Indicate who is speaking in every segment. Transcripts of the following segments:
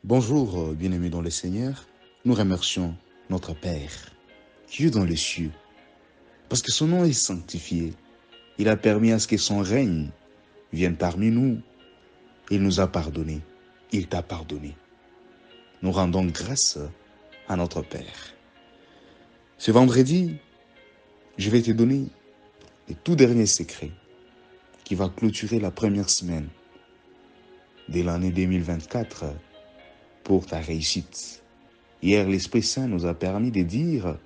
Speaker 1: Bonjour, bien-aimés dans le Seigneur. Nous remercions notre Père, qui est dans les cieux, parce que son nom est sanctifié. Il a permis à ce que son règne vienne parmi nous. Il nous a pardonné. Il t'a pardonné. Nous rendons grâce à notre Père. Ce vendredi, je vais te donner le tout dernier secret qui va clôturer la première semaine de l'année 2024 pour ta réussite. Hier, l'Esprit Saint nous a permis de dire,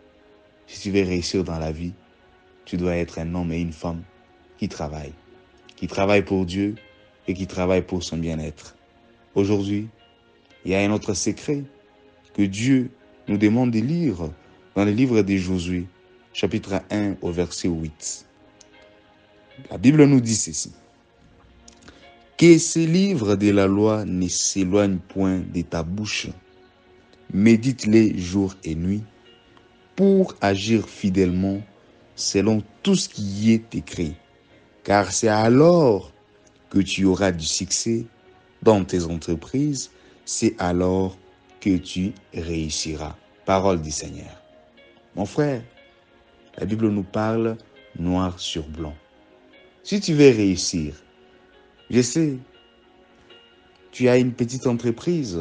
Speaker 1: si tu veux réussir dans la vie, tu dois être un homme et une femme qui travaillent pour Dieu et qui travaillent pour son bien-être. Aujourd'hui, il y a un autre secret que Dieu nous demande de lire dans le livre de Josué, chapitre 1 au verset 8. La Bible nous dit ceci. Que ces livres de la loi ne s'éloignent point de ta bouche. Médite-les jour et nuit pour agir fidèlement selon tout ce qui y est écrit. Car c'est alors que tu auras du succès dans tes entreprises, c'est alors que tu réussiras. Parole du Seigneur. Mon frère, la Bible nous parle noir sur blanc. Si tu veux réussir, je sais, tu as une petite entreprise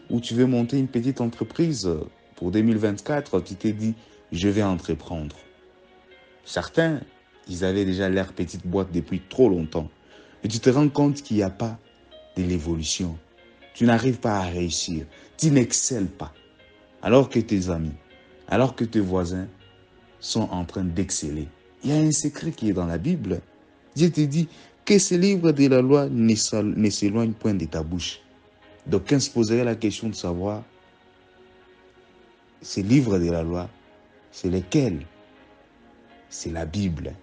Speaker 1: ou tu veux monter une petite entreprise pour 2024, tu t'es dit, je vais entreprendre. Certains, ils avaient déjà leur petite boîte depuis trop longtemps. Et tu te rends compte qu'il n'y a pas de l'évolution. Tu n'arrives pas à réussir. Tu n'excelles pas. Alors que tes amis, alors que tes voisins sont en train d'exceller. Il y a un secret qui est dans la Bible. Dieu te dit que ces livres de la loi ne s'éloignent point de ta bouche. D'aucuns se poseraient la question de savoir ces livres de la loi, c'est lesquels? C'est la Bible.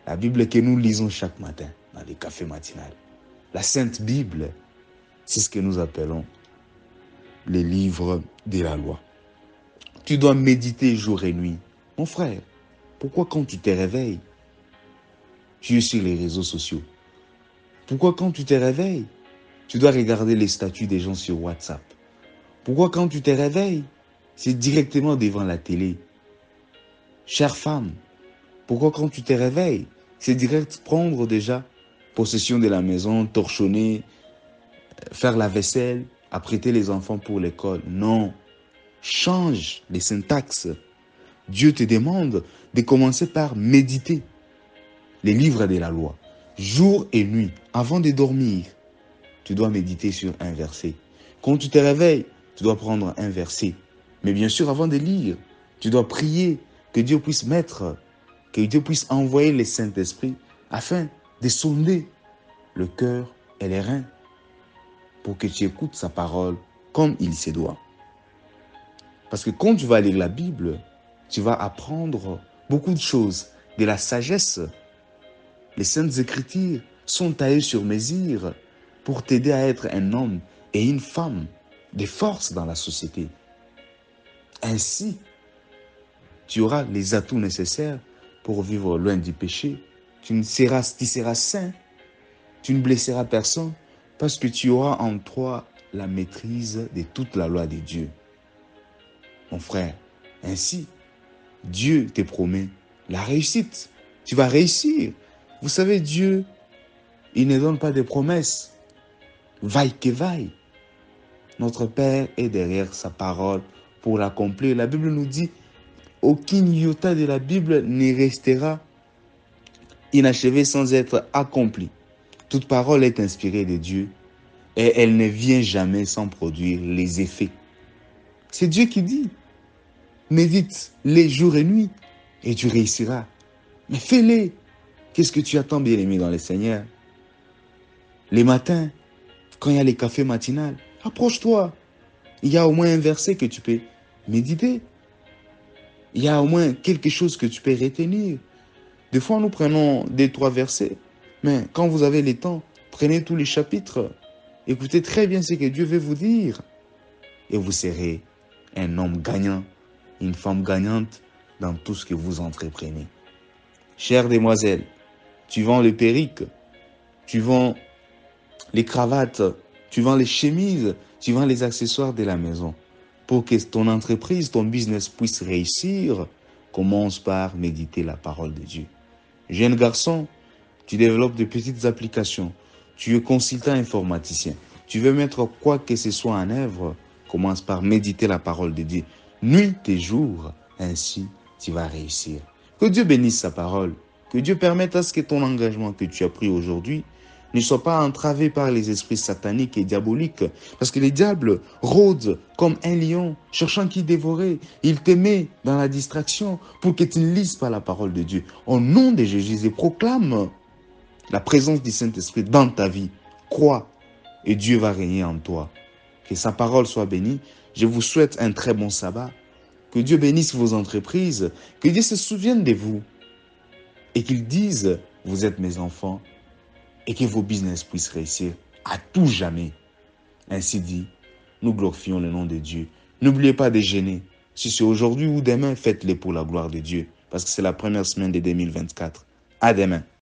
Speaker 1: La Bible que nous lisons chaque matin dans les cafés matinales. La Sainte Bible, c'est ce que nous appelons les livres de la loi. Tu dois méditer jour et nuit. Mon frère, pourquoi quand tu te réveilles, tu es sur les réseaux sociaux? Pourquoi quand tu te réveilles, tu dois regarder les statuts des gens sur WhatsApp? Pourquoi quand tu te réveilles, c'est directement devant la télé? Chère femme, pourquoi quand tu te réveilles, c'est direct prendre déjà possession de la maison, torchonner, faire la vaisselle, apprêter les enfants pour l'école? Non. Change les syntaxes. Dieu te demande de commencer par méditer les livres de la loi. Jour et nuit, avant de dormir, tu dois méditer sur un verset. Quand tu te réveilles, tu dois prendre un verset. Mais bien sûr, avant de lire, tu dois prier que Dieu puisse que Dieu puisse envoyer le Saint-Esprit afin de sonder le cœur et les reins pour que tu écoutes sa parole comme il se doit. Parce que quand tu vas lire la Bible, tu vas apprendre beaucoup de choses, de la sagesse. Les Saintes Écritures sont taillées sur mesure pour t'aider à être un homme et une femme de force dans la société. Ainsi, tu auras les atouts nécessaires pour vivre loin du péché. Tu seras saint, tu ne blesseras personne parce que tu auras en toi la maîtrise de toute la loi de Dieu. Mon frère, ainsi, Dieu te promet la réussite. Tu vas réussir. Vous savez, Dieu, il ne donne pas de promesses. Vaille que vaille. Notre Père est derrière sa parole pour l'accomplir. La Bible nous dit, aucun iota de la Bible ne restera inachevé sans être accompli. Toute parole est inspirée de Dieu et elle ne vient jamais sans produire les effets. C'est Dieu qui dit, médite les jours et nuits et tu réussiras. Mais fais-les. Qu'est-ce que tu attends, bien-aimé dans le Seigneur? Les matins, quand il y a les cafés matinales, approche-toi. Il y a au moins un verset que tu peux méditer. Il y a au moins quelque chose que tu peux retenir. Des fois, nous prenons 2-3 versets. Mais quand vous avez le temps, prenez tous les chapitres. Écoutez très bien ce que Dieu veut vous dire. Et vous serez un homme gagnant, une femme gagnante dans tout ce que vous entreprenez. Chère demoiselle, tu vends les perruques, tu vends les cravates, tu vends les chemises, tu vends les accessoires de la maison. Pour que ton entreprise, ton business puisse réussir, commence par méditer la parole de Dieu. Jeune garçon, tu développes de petites applications. Tu es consultant informaticien. Tu veux mettre quoi que ce soit en œuvre, commence par méditer la parole de Dieu. Nuit et jour, ainsi tu vas réussir. Que Dieu bénisse sa parole. Que Dieu permette à ce que ton engagement que tu as pris aujourd'hui ne soit pas entravé par les esprits sataniques et diaboliques. Parce que les diables rôdent comme un lion, cherchant qui dévorer. Il te met dans la distraction pour que tu ne lises pas la parole de Dieu. Au nom de Jésus, et proclame la présence du Saint-Esprit dans ta vie. Crois et Dieu va régner en toi. Que sa parole soit bénie. Je vous souhaite un très bon sabbat. Que Dieu bénisse vos entreprises. Que Dieu se souvienne de vous. Et qu'il dise, vous êtes mes enfants. Et que vos business puissent réussir à tout jamais. Ainsi dit, nous glorifions le nom de Dieu. N'oubliez pas de jeûner. Si c'est aujourd'hui ou demain, faites-le pour la gloire de Dieu. Parce que c'est la première semaine de 2024. À demain.